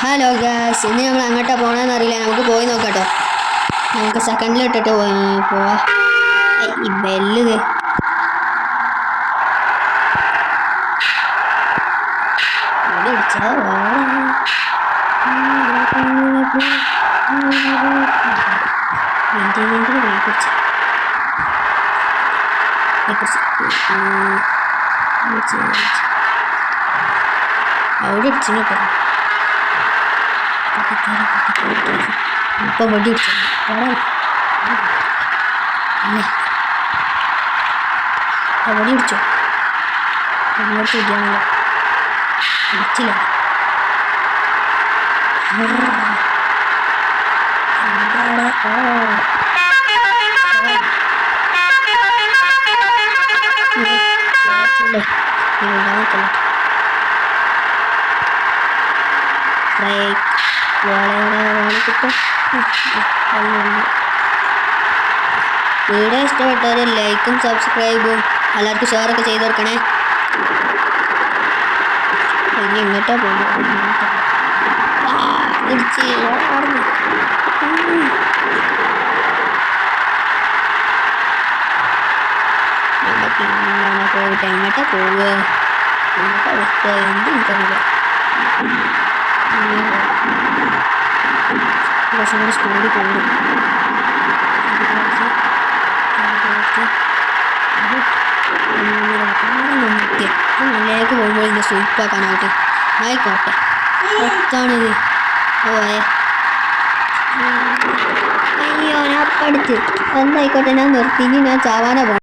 Hello guys, ഇനി നമ്മൾ അങ്ങോട്ടാ പോകണമെന്ന് അറിയില്ല. നമുക്ക് പോയി നോക്കാട്ടോ. നമുക്ക് സെക്കൻഡിൽ ഇട്ടിട്ട് പോവാ. ഈ ബെല്ല് അവിടെ ഇടിച്ചു കേട്ടോ. ഇപ്പം വടി ഇടിച്ചു വടി ഇടിച്ചോ. അങ്ങോട്ട് ഇടിയാണല്ലോ, ഇടിച്ചില്ല. വീഡിയോ ഇഷ്ടപ്പെട്ടവർ ലൈക്കും സബ്സ്ക്രൈബും എല്ലാവർക്കും ഷെയറൊക്കെ ചെയ്ത് കൊടുക്കണേ. ഇനി ഇങ്ങോട്ടാ പോകുന്നത്. പോയിട്ട് എങ്ങോട്ടാ പോവുക, എങ്ങോട്ടാ അവസ്ഥ എന്ത് എനിക്കറിയില്ല. കുറച്ചും കൂടി സ്കൂളിൽ പോകും. നല്ലേക്ക് പോകുമ്പോൾ ഇതിൻ്റെ സൂപ്പാക്കാനായിട്ട് ആയിക്കോട്ടെ. ഒത്താണിത് പോയേ. അയ്യോ, ഞാൻ പഠിച്ച് എന്തായിക്കോട്ടെ, ഞാൻ നിർത്തി. ഇനി ഞാൻ ചാവാനാ പോകും.